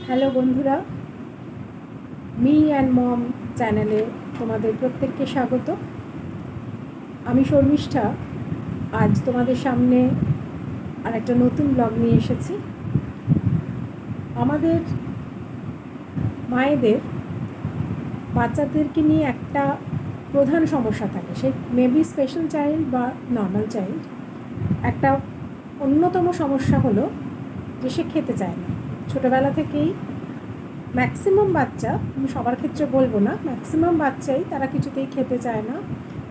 Hello বন্ধুরা, me and mom চ্যানেলে তোমাদের প্রত্যেককে স্বাগত। আমি শর্মিষ্ঠা আজ তোমাদের সামনে আর একটা নতুন ব্লগ নিয়ে এসেছি। আমাদের মায়েদের বাচ্চাদেরকে নিয়ে একটা প্রধান সমস্যা থাকে, সে মেবি স্পেশাল চাইল্ড বা নর্মাল চাইল্ড। একটা অন্যতম সমস্যা হলো যে সে খেতে চায় না। ছোটোবেলা থেকেই ম্যাক্সিমাম বাচ্চা, আমি সবার ক্ষেত্রে বলবো না, ম্যাক্সিমাম বাচ্চাই তারা কিছুতেই খেতে চায় না।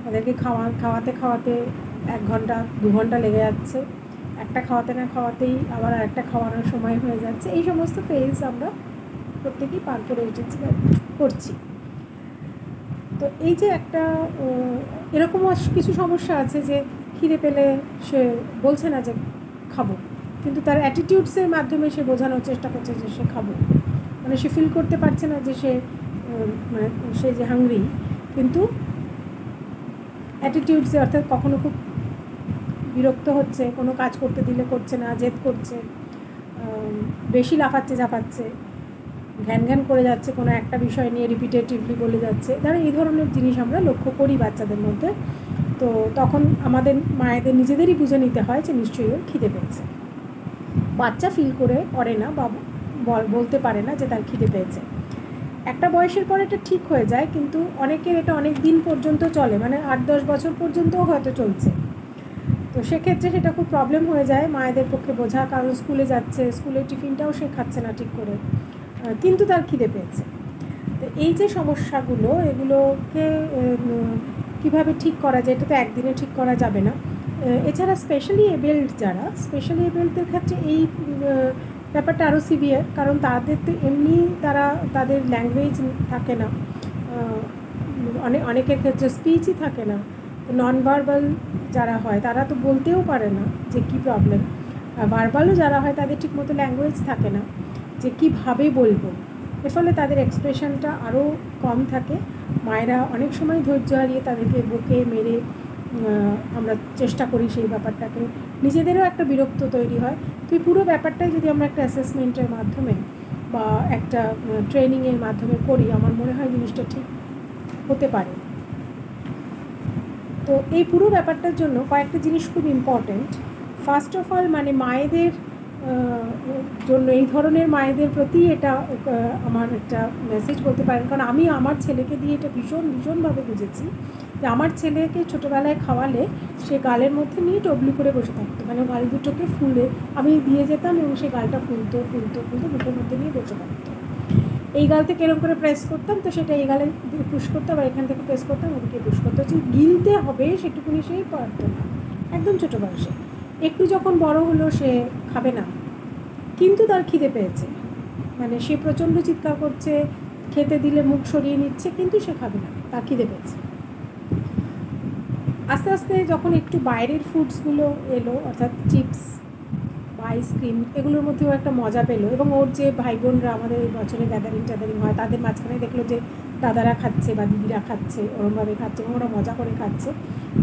তাদেরকে খাওয়াতে 1 ঘন্টা 2 ঘন্টা লেগে যাচ্ছে, একটা খাওয়াতে না খাওয়াতেই আবার আরেকটা খাওয়ানোর সময় হয়ে যাচ্ছে। এই সমস্ত ফেজ আমরা প্রত্যেকেই পার করে এসেছি করছি। তো এই যে একটা এরকমও কিছু সমস্যা আছে যে খিদে পেলে সে বলছে না যে খাবো, কিন্তু তার অ্যাটিটিউডসের মাধ্যমে সে বোঝানোর চেষ্টা করছে যে সে খাবো। মানে সে ফিল করতে পারছে না যে সে যে হাংরি, কিন্তু অ্যাটিটিউডসে, অর্থাৎ কখনো খুব বিরক্ত হচ্ছে, কোনো কাজ করতে দিলে করছে না, জেদ করছে, বেশি লাফাচ্ছে ঝাপাচ্ছে, ঘ্যান করে যাচ্ছে, কোনো একটা বিষয় নিয়ে রিপিটেটিভলি বলে যাচ্ছে। ধরো এই ধরনের জিনিস আমরা লক্ষ্য করি বাচ্চাদের মধ্যে। তো তখন আমাদের মায়েদের নিজেদেরই বুঝে নিতে হয় যে নিশ্চয়ই ওর খিদে পেয়েছে। বাচ্চা ফিল করে না বা বলতে পারে না যে তার খিদে পেয়েছে। একটা বয়সের পর এটা ঠিক হয়ে যায়, কিন্তু অনেকের এটা অনেক দিন পর্যন্ত চলে, মানে 8-10 বছর পর্যন্তও হয়তো চলছে। তো সেক্ষেত্রে সেটা খুব প্রবলেম হয়ে যায় মায়েদের পক্ষে বোঝা, কারণ স্কুলে যাচ্ছে, স্কুলের টিফিনটাও সে খাচ্ছে না ঠিক করে, কিন্তু তার খিদে পেয়েছে। তো এই যে সমস্যাগুলো, এগুলোকে কীভাবে ঠিক করা যায়, এটা তো একদিনে ঠিক করা যাবে না। এছাড়া স্পেশালি এবেলদের ক্ষেত্রে এই ব্যাপারটা আরও সিভিয়ার, কারণ তাদের তো এমনি তাদের ল্যাঙ্গুয়েজ থাকে না, অনেকের ক্ষেত্রে স্পিচই থাকে না। নন ভার্বাল যারা হয় তারা তো বলতেও পারে না যে কী প্রবলেম, ভার্বালও যারা হয় তাদের ঠিকমতো ল্যাঙ্গুয়েজ থাকে না যে কীভাবে বলবো। এর ফলে তাদের এক্সপ্রেশনটা আরও কম থাকে। মায়েরা অনেক সময় ধৈর্য হারিয়ে তাদেরকে বকে মেরে আমরা চেষ্টা করি সেই ব্যাপারটাকে, নিজেদেরও একটা বিরক্ত তৈরি হয়। তো এই পুরো ব্যাপারটাই যদি আমরা একটা অ্যাসেসমেন্টের মাধ্যমে বা একটা ট্রেনিংয়ের মাধ্যমে করি, আমার মনে হয় জিনিসটা ঠিক হতে পারে। তো এই পুরো ব্যাপারটার জন্য কয়েকটা জিনিস খুব ইম্পর্ট্যান্ট। ফার্স্ট অফ অল, মানে মায়েদের জন্য, এই ধরনের মায়েদের প্রতি এটা আমার একটা মেসেজ বলতে পারেন, কারণ আমি আমার ছেলেকে দিয়ে এটা ভীষণভাবে বুঝেছি যে আমার ছেলেকে ছোটোবেলায় খাওয়ালে সে গালের মধ্যে নিয়ে টবলি করে বসে থাকতো, মানে গাল দুটোকে ফুলে আমি দিয়ে যেতাম এবং সে গালটা ফুলতো মুখের মধ্যে নিয়ে বসে থাকতো। এই গাল থেকে এরকম করে প্রেস করতাম, তো সেটা এই গালে পুশ করতাম, আর এখান থেকে প্রেস করতাম, ওদিকে পুশ করতে হচ্ছে। গিলতে হবে সেটুকুনি সেই পারতো না, একদম ছোটো বয়সে। একটু যখন বড় হলো সে খাবে না, কিন্তু তার খিদে পেয়েছে, মানে সে প্রচণ্ড চিৎকার করছে, খেতে দিলে মুখ সরিয়ে নিচ্ছে, কিন্তু সে খাবে না, তার খিদে পেয়েছে। আস্তে আস্তে যখন একটু বাইরের ফুডসগুলো এলো, অর্থাৎ চিপস বা আইসক্রিম, এগুলোর মধ্যেও একটা মজা পেলো, এবং ওর যে ভাই বোনরা আমাদের বছরে গ্যাদারিং হয়, তাদের মাঝখানে দেখলো যে দাদারা খাচ্ছে বা দিদিরা খাচ্ছে, ওরমভাবে খাচ্ছে এবং ওরা মজা করে খাচ্ছে।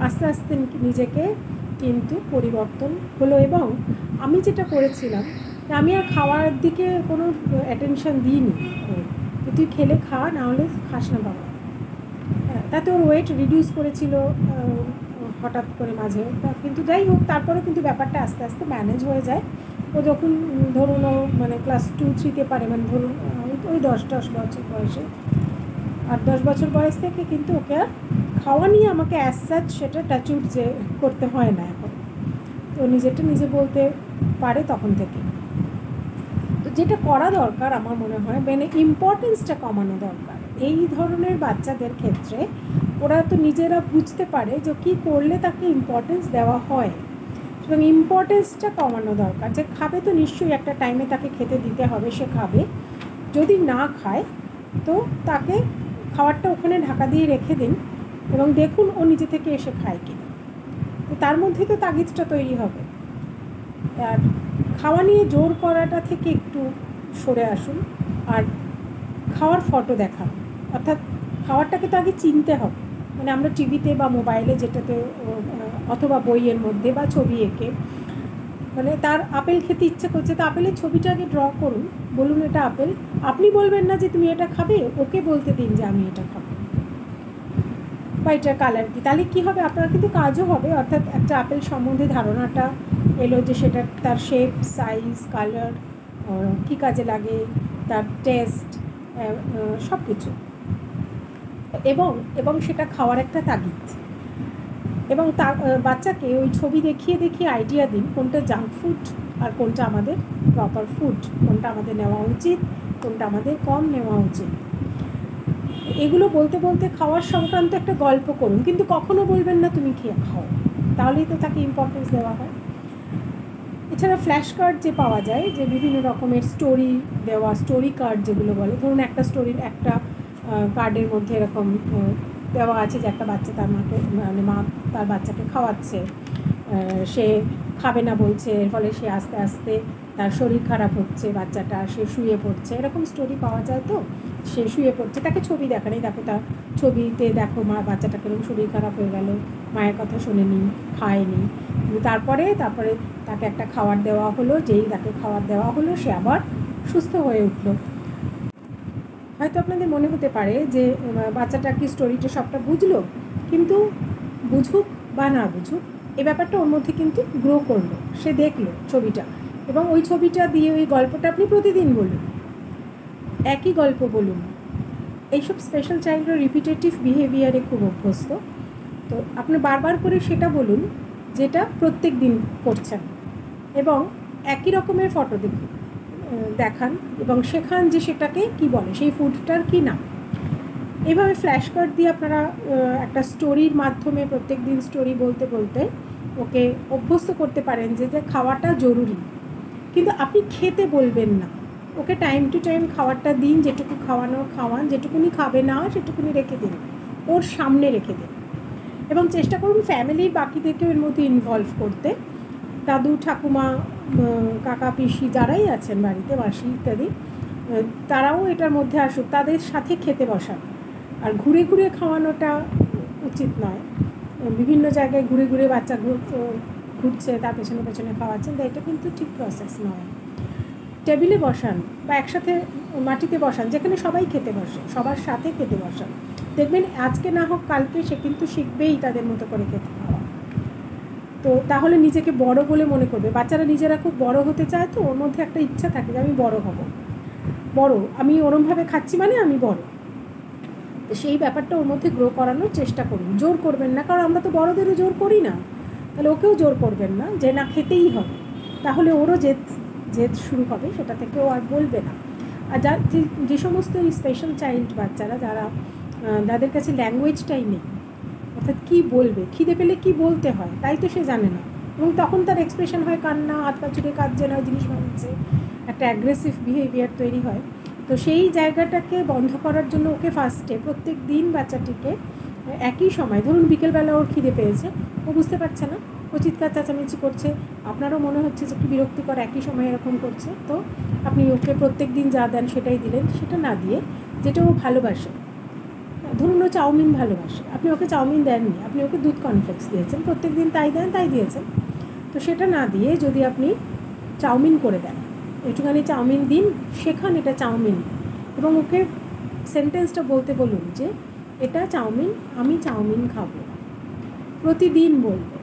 আস্তে আস্তে নিজেকে কিন্তু পরিবর্তন হলো, এবং আমি যেটা করেছিলাম, আমি আর খাওয়ার দিকে কোনো অ্যাটেনশন দিইনি। তুই খেলে খা, না হলে খাস না বাবা। তাতে ওর ওয়েট রিডিউস করেছিল হঠাৎ করে মাঝে, কিন্তু যাই হোক, তারপরে কিন্তু ব্যাপারটা আস্তে আস্তে ম্যানেজ হয়ে যায়। ও যখন ধরুন ও মানে ক্লাস 2-3-তে পারে, মানে ধরুন ওই 10 বছর বয়সে, 8-10 বছর বয়স থেকে কিন্তু ওকে আর খাওয়া নিয়ে আমাকে অ্যাজ সাচ সেটা টাচউড যে করতে হয় না এখন, তো নিজেরটা নিজে বলতে পারে তখন থেকে। তো যেটা করা দরকার আমার মনে হয়, মানে ইম্পর্টেন্সটা কমানো দরকার এই ধরনের বাচ্চাদের ক্ষেত্রে। ওরা তো নিজেরা বুঝতে পারে যে কী করলে তাকে ইম্পর্টেন্স দেওয়া হয়, এবং ইম্পর্টেন্সটা কমানো দরকার। যে খাবে তো নিশ্চয়ই একটা টাইমে তাকে খেতে দিতে হবে, সে খাবে। যদি না খায় তো তাকে খাবারটা ওখানে ঢাকা দিয়ে রেখে দিন এবং দেখুন ও নিজে থেকে এসে খায় কিনা। তো তার মধ্যে তো তাগিদটা তৈরি হবে। আর খাওয়া নিয়ে জোর করাটা থেকে একটু সরে আসুন, আর খাওয়ার ফটো দেখান, অর্থাৎ খাবারটাকে তো আগে চিনতে হবে। মানে আমরা টিভিতে বা মোবাইলে যেটাতে, অথবা বইয়ের মধ্যে বা ছবি এঁকে মানে তার আপেল খেতে ইচ্ছে করছে, তো আপেলের ছবিটা আগে ড্র করুন, বলুন এটা আপেল। আপনি বলবেন না যে তুমি এটা খাবে, ওকে বলতে দিন যে আমি এটা খাবো বা এটার কালার কী। তাহলে কী হবে, আপনার কিন্তু কাজও হবে, অর্থাৎ একটা আপেল সম্বন্ধে ধারণাটা এলো যে সেটা তার শেপ, সাইজ, কালার, কী কাজে লাগে, তার টেস্ট, সব কিছু, এবং সেটা খাওয়ার একটা তাগিদ। এবং তার বাচ্চাকে ওই ছবি দেখিয়ে দেখিয়ে আইডিয়া দিন কোনটা জাঙ্ক ফুড আর কোনটা আমাদের প্রপার ফুড, কোনটা আমাদের নেওয়া উচিত, কোনটা আমাদের কম নেওয়া উচিত। এগুলো বলতে বলতে খাওয়ার সংক্রান্ত একটা গল্প করুন, কিন্তু কখনো বলবেন না তুমি খেয়ে খাও, তাহলেই তো তাকে ইম্পর্টেন্স দেওয়া হয়। এছাড়া ফ্ল্যাশ কার্ড যে পাওয়া যায়, যে বিভিন্ন রকমের স্টোরি দেওয়া, স্টোরি কার্ড যেগুলো বলে, ধরুন একটা স্টোরির একটা কার্ডের মধ্যে এরকম দেওয়া আছে যে একটা বাচ্চা তার মাকে, মানে মা তার বাচ্চাকে খাওয়াচ্ছে, সে খাবে না বলছে, এর ফলে সে আস্তে আস্তে তার শরীর খারাপ হচ্ছে, বাচ্চাটা সে শুয়ে পড়ছে, এরকম স্টোরি পাওয়া যায়। তো সে শুয়ে পড়ছে, তাকে ছবি দেখানি, দেখো তার ছবিতে দেখো মা বাচ্চাটা কেরকম শরীর খারাপ হয়ে গেল, মায়ের কথা শোনেনি, খায়নি, কিন্তু তারপরে তাকে একটা খাবার দেওয়া হলো, যেই তাকে খাবার দেওয়া হলো সে আবার সুস্থ হয়ে উঠল। হয়তো আপনাদের মনে হতে পারে যে বাচ্চাটা কি স্টোরিটা সবটা বুঝলো, কিন্তু বুঝুক বা না বুঝুক, এই ব্যাপারটা ওর মধ্যে কিন্তু গ্রো করলো, সে দেখলো ছবিটা, এবং ওই ছবিটা দিয়ে ওই গল্পটা আপনি প্রতিদিন বলুন, একই গল্প বলুন। এইসব স্পেশাল চাইল্ডরা রিপিটেটিভ বিহেভিয়ারে খুব অভ্যস্ত, তো আপনি বারবার করে সেটা বলুন যেটা প্রত্যেক দিন করছেন, এবং একই রকমের ফটো দেখান এবং শেখান যে সেটাকে কি বলে, সেই ফুডটার কি নাম। এইভাবে ফ্ল্যাশ কার্ড দিয়ে আপনারা একটা স্টোরির মাধ্যমে প্রত্যেক দিন স্টোরি বলতে বলতে ওকে অভ্যস্ত করতে পারেন যে খাওয়াটা জরুরি, কিন্তু আপনি খেতে বলবেন না, ওকে টাইম টু টাইম খাবারটা দিন, যেটুকু খাওয়ান, যেটুকুনি খাবে না সেটুকুনি রেখে দিন, ওর সামনে রেখে দিন, এবং চেষ্টা করুন ফ্যামিলির বাকিদেরকেও এর মধ্যে ইনভলভ করতে, দাদু, ঠাকুমা, কাকা, পিসি যারাই আছেন বাড়িতে, মাসি ইত্যাদি, তারাও এটার মধ্যে আসুক, তাদের সাথে খেতে বসান। আর ঘুরে ঘুরে খাওয়ানোটা উচিত নয়, বিভিন্ন জায়গায় ঘুরে ঘুরে বাচ্চা ঘুরছে, তার পেছনে পেছনে খাওয়াচ্ছেন, তাই এটা কিন্তু ঠিক প্রসেস নয়। টেবিলে বসান বা একসাথে মাটিতে বসান, যেখানে সবাই খেতে বসে, সবার সাথে খেতে বসান, দেখবেন আজকে না হোক কালকে সে কিন্তু শিখবেই তাদের মতো করে খেতে খাওয়া। তো তাহলে নিজেকে বড় বলে মনে করবে। বাচ্চারা নিজেরা খুব বড় হতে চায়, তো ওর মধ্যে একটা ইচ্ছা থাকে যে আমি বড় হব, আমি ওরমভাবে খাচ্ছি মানে আমি বড়। তো সেই ব্যাপারটা ওর মধ্যে গ্রো করানোর চেষ্টা করুন, জোর করবেন না, কারণ আমরা তো বড়দেরও জোর করি না, তাহলে ওকেও জোর করবেন না যে না খেতেই হবে, তাহলে ওরও জেদ শুরু হবে, সেটা থেকে ও আর বলবে না। আর যে সমস্ত এই স্পেশাল চাইল্ড বাচ্চারা যাদের কাছে ল্যাঙ্গুয়েজটাই নেই, অর্থাৎ কী বলবে, খিদে পেলে কী বলতে হয় তাই তো সে জানে না, এবং তখন তার এক্সপ্রেশন হয় কান্না, হাত পা ছুটে কাঁদছে, না জিনিস ভাঙছে, একটা অ্যাগ্রেসিভ বিহেভিয়ার তৈরি হয়। তো সেই জায়গাটাকে বন্ধ করার জন্য ওকে ফার্স্টে প্রত্যেক দিন বাচ্চাটিকে একই সময়, ধরুন বিকেলবেলা ওর খিদে পেয়েছে, ও বুঝতে পারছে না, ও চিৎকার চেঁচামেচি করছে, আপনারও মনে হচ্ছে যে একটু বিরক্তিকর, একই সময় এরকম করছে, তো আপনি ওকে প্রত্যেক দিন যা দেন সেটাই দিলেন, সেটা না দিয়ে যেটা ও ভালোবাসে, ধরুন ও চাউমিন ভালোবাসে, আপনি ওকে চাউমিন দেননি, আপনি ওকে দুধ কর্নফ্লেক্স দিয়েছেন, প্রত্যেক দিন তাই দেন, তাই দিয়েছেন, তো সেটা না দিয়ে যদি আপনি চাউমিন করে দেন, একটুখানি চাউমিন দিন, শেখান এটা চাউমিন, এবং ওকে সেন্টেন্সটা বলতে বলুন যে এটা চাউমিন, আমি চাউমিন খাবো, প্রতিদিন বলবে,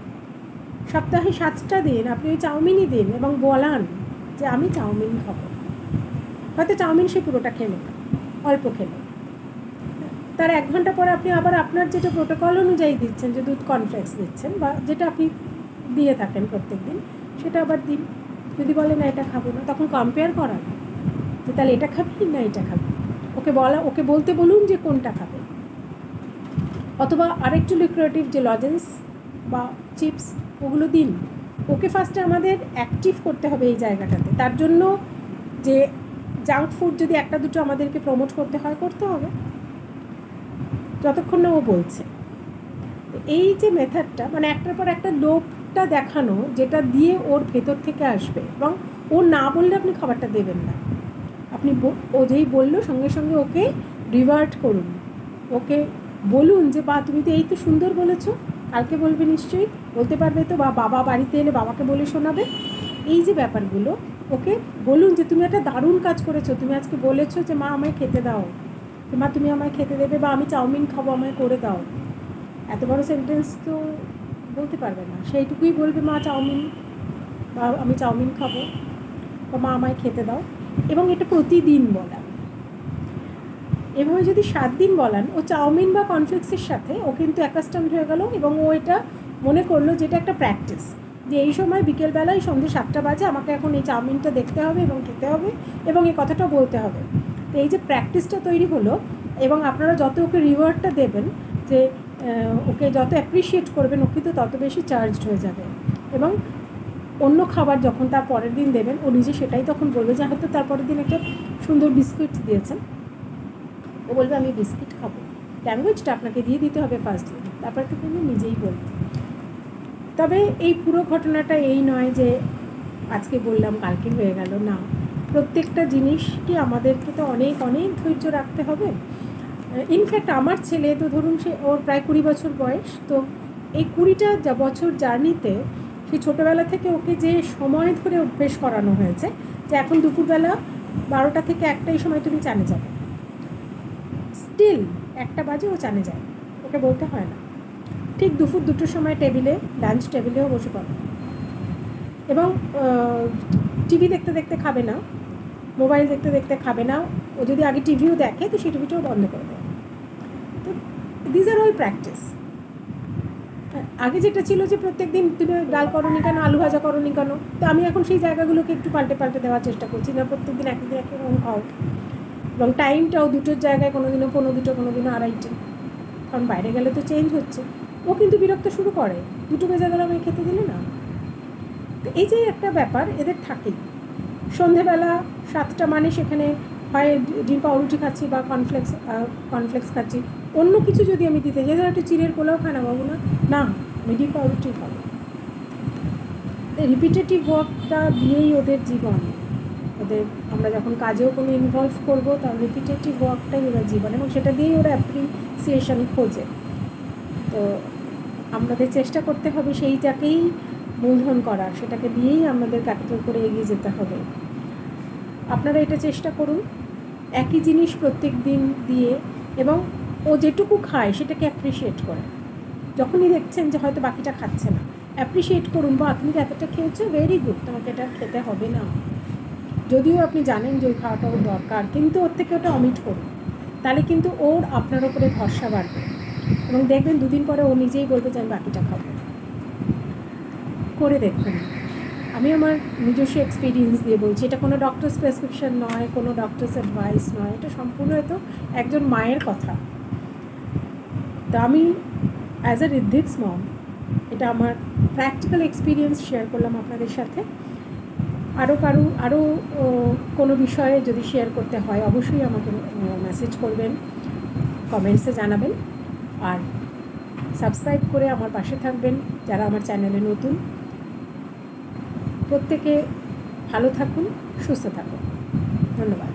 সপ্তাহে 7টা দিন আপনি ওই চাউমিনই দিন এবং বলান যে আমি চাউমিন খাবো। হয়তো চাউমিন সে পুরোটা খেলো না, অল্প খেলো, তার 1 ঘন্টা পরে আপনি আবার আপনার যেটা প্রোটোকল অনুযায়ী দিচ্ছেন, যে দুধ কর্নফ্লেক্স দিচ্ছেন বা যেটা আপনি দিয়ে থাকেন প্রত্যেক দিন, সেটা আবার দিন। যদি বলে না এটা খাবো না, তখন কম্পেয়ার করান যে তাহলে এটা খাবি না এটা খাবি, ওকে বলতে বলুন যে কোনটা খাবে। অথবা আরেকটু লিক্রেটিভ যে লজেন্স বা চিপস, ওগুলো দিন। ওকে ফার্স্টে আমাদের অ্যাক্টিভ করতে হবে এই জায়গাটাতে, তার জন্য যে জাঙ্ক ফুড যদি একটা দুটো আমাদেরকে প্রমোট করতে হয়, করতে হবে, যতক্ষণ না ও বলছে। এই যে মেথডটা, মানে একটার পর একটা লোভটা দেখানো, যেটা দিয়ে ওর ভেতর থেকে আসবে, এবং ও না বললে আপনি খাবারটা দেবেন না, আপনি ও যেই বললো সঙ্গে সঙ্গে ওকে রিভার্ট করুন, ওকে বলুন যে বা তুমি তো এই তো সুন্দর বলেছো, কালকে বলবে নিশ্চয়ই, বলতে পারবে তো, বা বাবা বাড়িতে এলে বাবাকে বলে শোনাবে। এই যে ব্যাপারগুলো ওকে বলুন যে তুমি একটা দারুণ কাজ করেছো, তুমি আজকে বলেছো যে মা আমায় খেতে দাও, মা তুমি আমায় খেতে দেবে, বা আমি চাউমিন খাবো আমায় করে দাও। এত বড় সেন্টেন্স তো বলতে পারবে না, সেইটুকুই বলবে মা চাউমিন, বা আমি চাউমিন খাবো, বা মা আমায় খেতে দাও। এবং এটা প্রতিদিন বলা, এভাবে যদি 7 দিন বলান, ও চাউমিন বা কর্নফ্লেক্সের সাথে ও কিন্তু অ্যাকাস্টমড হয়ে গেল, এবং ও এটা মনে করলো যে এটা একটা প্র্যাকটিস, যে এই সময় বিকেলবেলায় সন্ধ্যে 7টা বাজে আমাকে এখন এই চাউমিনটা দেখতে হবে এবং খেতে হবে এবং এই কথাটা বলতে হবে। তো এই যে প্র্যাকটিসটা তৈরি হলো, এবং আপনারা যত ওকে রিওয়ার্ডটা দেবেন, যে ওকে যত অ্যাপ্রিসিয়েট করবেন, ও কিন্তু তত বেশি চার্জড হয়ে যাবে। এবং অন্য খাবার যখন তার পরের দিন দেবেন, ও নিজে সেটাই তখন বলবে, যে হয়তো তার পরের দিন একটা সুন্দর বিস্কুট দিয়েছেন, ও বলবে আমি বিস্কিট খাবো। ল্যাঙ্গুয়েজটা আপনাকে দিয়ে দিতে হবে ফার্স্ট দিন, তারপর তো তুমি নিজেই বলবে। তবে এই পুরো ঘটনাটা এই নয় যে আজকে বললাম কালকে হয়ে গেল, না, প্রত্যেকটা জিনিসকে আমাদেরকে তো অনেক অনেক ধৈর্য রাখতে হবে। ইনফ্যাক্ট আমার ছেলে তো ধরুন, সে ওর প্রায় 20 বছর বয়স, তো এই 20টা বছর জার্নিতে সে ছোটোবেলা থেকে ওকে যে সময় ধরে অভ্যেস করানো হয়েছে, যে এখন দুপুরবেলা 12টা থেকে 1টা এই সময় তুমি চানে যাবে, স্টিল 1টা বাজে ও চানে যায়, ওকে বলতে হয় না। ঠিক দুপুর 2টোর সময় টেবিলে, লাঞ্চ টেবিলেও বসে পড়ে, এবং টিভি দেখতে দেখতে খাবে না, মোবাইল দেখতে দেখতে খাবে না। ও যদি আগে টিভিও দেখে তো সেই টিভিটাও বন্ধ করে দেয়। তো দিজ আর অল প্র্যাকটিস। আগে যেটা ছিল যে প্রত্যেক দিন তুমি ডাল করোনি কেন, আলু ভাজা করোনি কেন, তো আমি এখন সেই জায়গাগুলোকে একটু পাল্টে পাল্টে দেওয়ার চেষ্টা করছি, না প্রত্যেক দিন একদিন একরকম খাও, এবং টাইমটাও 2টোর জায়গায় কোনো দিনও 2:15, কোনো দিনও 2:30, কারণ বাইরে গেলে তো চেঞ্জ হচ্ছে। ও কিন্তু বিরক্ত শুরু করে, 2টো বেজে গেলে আমি খেতে দিলে না। তো এই যে একটা ব্যাপার এদের থাকেই। সন্ধেবেলা 7টা মানে সেখানে হয় ডিম পাউরুটি খাচ্ছি বা কর্নফ্লেক্স খাচ্ছি, অন্য কিছু যদি আমি দিতে যাই, ধরো একটু চিড়ের পোলাও খায় না বাবু, না আমি ডিম পাউরুটি খাবো। রিপিটেটিভ ওয়ার্কটা দিয়েই ওদের জীবন, ওদের আমরা যখন কাজেও কোনো ইনভলভ করবো, তার রিপিটেটিভ ওয়ার্কটাই ওদের জীবন, এবং সেটা দিয়েই ওরা অ্যাপ্রিসিয়েশন খোঁজে। তো আমাদের চেষ্টা করতে হবে সেইটাকেই মূলধন করার, সেটাকে দিয়েই আমাদের ক্যাপিটাল করে এগিয়ে যেতে হবে। আপনারা এটা চেষ্টা করুন, একই জিনিস প্রত্যেক দিন দিয়ে, এবং ও যেটুকু খায় সেটাকে অ্যাপ্রিসিয়েট করে। যখনই দেখছেন যে হয়তো বাকিটা খাচ্ছে না, অ্যাপ্রিসিয়েট করুন, বা তুমি এতটা খেয়েছো, ভেরি গুড, তোমাকে এটা খেতে হবে না, যদিও আপনি জানেন যে ওই খাওয়াটা ওর দরকার, কিন্তু ওর থেকে ওটা অমিট করুন। তাহলে কিন্তু ওর আপনার ওপরে ভরসা বাড়বে, এবং দেখবেন 2 দিন পরে ও নিজেই বলবে যে আমি বাকিটা খাবো। করে দেখুন। আমি আমার নিজস্ব এক্সপিরিয়েন্স দিয়ে বলছি, এটা কোনো ডক্টরস প্রেসক্রিপশন নয়, কোনো ডক্টরস অ্যাডভাইস নয়, এটা সম্পূর্ণ তো একজন মায়ের কথা। তো আমি অ্যাজ এ ঋদ্ধিতস মম এটা আমার প্র্যাকটিক্যাল এক্সপিরিয়েন্স শেয়ার করলাম আপনাদের সাথে। আরও কোনো বিষয়ে যদি শেয়ার করতে হয় অবশ্যই আমাকে মেসেজ করবেন, কমেন্টসে জানাবেন, আর সাবস্ক্রাইব করে আমার পাশে থাকবেন যারা আমার চ্যানেলে নতুন। প্রত্যেকে ভালো থাকুন, সুস্থ থাকুন, ধন্যবাদ।